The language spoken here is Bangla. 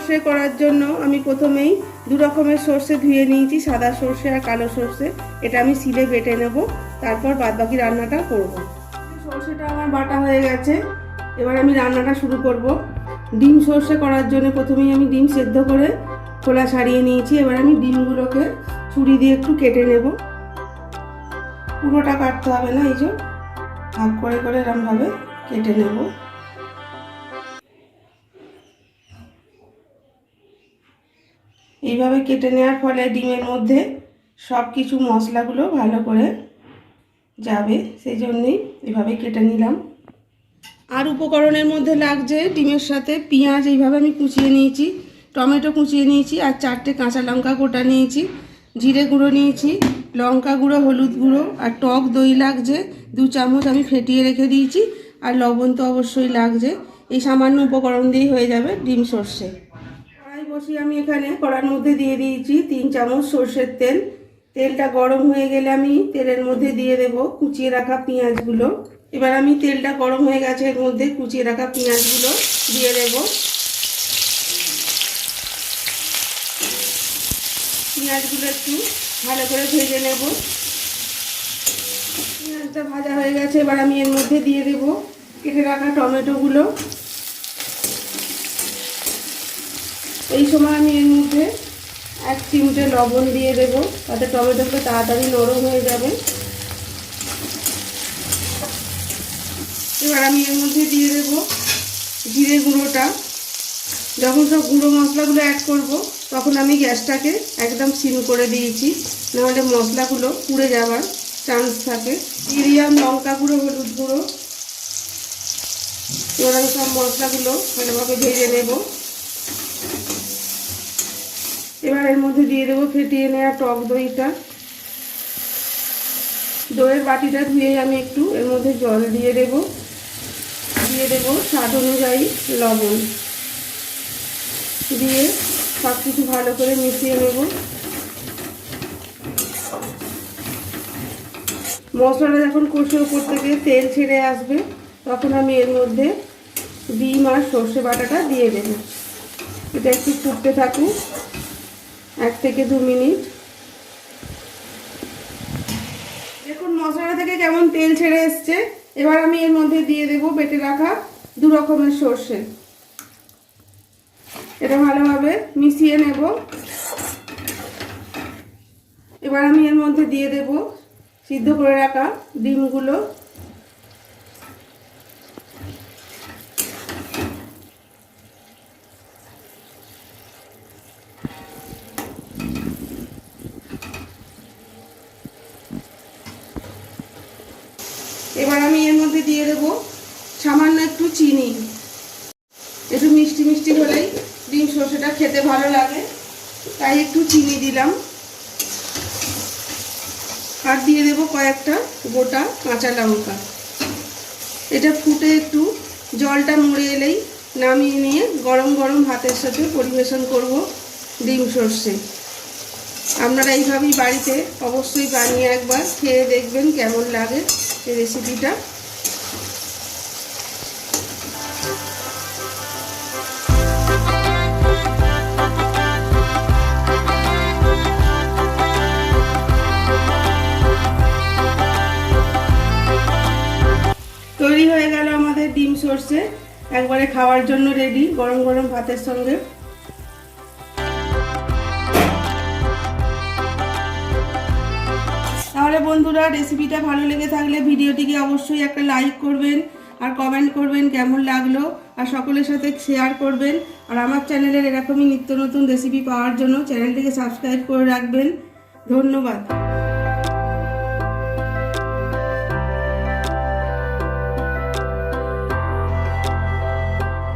সর্ষে করার জন্য আমি প্রথমেই দু রকমের সর্ষে ধুয়ে নিয়েছি, সাদা সর্ষে আর কালো সর্ষে। এটা আমি শিলে বেটে নেব, তারপর বাদবাকি রান্নাটা করব। সর্ষেটা আমার বাটা হয়ে গেছে, এবার আমি রান্নাটা শুরু করব। ডিম সর্ষে করার জন্য প্রথমেই আমি ডিম সেদ্ধ করে খোলা ছাড়িয়ে নিয়েছি। এবার আমি ডিমগুলোকে ছুরি দিয়ে একটু কেটে নেব। পুরোটা কাটতে হবে না, এই যে ভাগ করে করে এরকমভাবে কেটে নেব। এইভাবে কেটে নেওয়ার ফলে ডিমের মধ্যে সব কিছু মশলাগুলো ভালো করে যাবে, সেই জন্যেই এভাবে কেটে নিলাম। আর উপকরণের মধ্যে লাগছে ডিমের সাথে পেঁয়াজ এইভাবে আমি কুচিয়ে নিয়েছি, টমেটো কুচিয়ে নিয়েছি, আর 4টে কাঁচা লঙ্কা গোটা নিয়েছি, জিরে গুঁড়ো নিয়েছি, লঙ্কা গুঁড়ো, হলুদ গুঁড়ো, আর টক দই লাগছে 2 চামচ আমি ফেটিয়ে রেখে দিয়েছি, আর লবণ তো অবশ্যই লাগছে। এই সামান্য উপকরণ দিয়েই হয়ে যাবে ডিম সর্ষে। কড়াই বসিয়ে আমি এখানে কড়ার মধ্যে দিয়ে দিয়েছি 3 চামচ সর্ষের তেল। তেলটা গরম হয়ে গেলে আমি তেলের মধ্যে দিয়ে দেব কুচিয়ে রাখা পেঁয়াজগুলো। এবার আমি তেলটা গরম হয়ে গেছে, এর মধ্যে কুচিয়ে রাখা পেঁয়াজগুলো দিয়ে দেব। পেঁয়াজগুলো একটু ভালো করে ভেজে নেব। পেঁয়াজটা ভাজা হয়ে গেছে, এবার আমি এর মধ্যে দিয়ে দেব কেটে রাখা টমেটোগুলো। এই সময় আমি এর মধ্যে 1 চিমটে লবণ দিয়ে দেব, তাতে টমেটোগুলো তাড়াতাড়ি নরম হয়ে যাবে। এবার আমি এর মধ্যে দিয়ে দেব জিরে গুঁড়োটা। যখন সব গুঁড়ো মশলাগুলো অ্যাড করব তখন আমি গ্যাসটাকে একদম সিম করে দিয়েছি, নাহলে মশলাগুলো পুড়ে যাওয়ার চান্স থাকে। দিয়ে দিলাম লঙ্কা গুঁড়ো, হলুদ গুঁড়ো। এবার আমি সব মশলাগুলো ভালোভাবে ভেজে নেব। এবার এর মধ্যে দিয়ে দেবো ফেটিয়ে নেওয়া টক দইটা। দইয়ের বাটিটা ধুয়ে আমি একটু এর মধ্যে জল দিয়ে দেব। দিয়ে দেব স্বাদ অনুযায়ী লবণ, দিয়ে সব কিছু ভালো করে মিশিয়ে নেব। মশলাটা যখন কষে উপর থেকে তেল ছেড়ে আসবে তখন আমি এর মধ্যে ডিম আর সর্ষে বাটাটা দিয়ে দেব। এটা একটু ফুটতে থাকুক 1 থেকে 2 মিনিট। দেখুন মশলা থেকে কেমন তেল ছেড়ে এসছে। এবার আমি এর মধ্যে দিয়ে দেব বেটে রাখা 2 রকমের সর্ষে। এটা ভালোভাবে মিশিয়ে নেব। এবার আমি এর মধ্যে দিয়ে দেব সিদ্ধ করে রাখা ডিমগুলো। এবার আমি এর মধ্যে দিয়ে দেব সামান্য একটু চিনি। একটু মিষ্টি মিষ্টি হলেই ডিম সর্ষেটা খেতে ভালো লাগে, তাই একটু চিনি দিলাম। আর দিয়ে দেব কয়েকটা গোটা কাঁচা লঙ্কা। এটা ফুটে একটু জলটা মরে এলেই নামিয়ে নিয়ে গরম গরম ভাতের সাথে পরিবেশন করব ডিম সর্ষে। আপনারা এইভাবেই বাড়িতে অবশ্যই বানিয়ে একবার খেয়ে দেখবেন কেমন লাগে এই রেসিপিটা। তৈরি হয়ে গেল আমাদের ডিম সর্ষে, একবারে খাওয়ার জন্য রেডি গরম গরম ভাতের সঙ্গে। তাহলে বন্ধুরা রেসিপিটা ভালো লেগে থাকলে ভিডিওটিকে অবশ্যই একটা লাইক করবেন, আর কমেন্ট করবেন কেমন লাগলো, আর সকলের সাথে শেয়ার করবেন। আর আমার চ্যানেলের এরকমই নিত্য নতুন রেসিপি পাওয়ার জন্য চ্যানেলটিকে সাবস্ক্রাইব করে রাখবেন। ধন্যবাদ।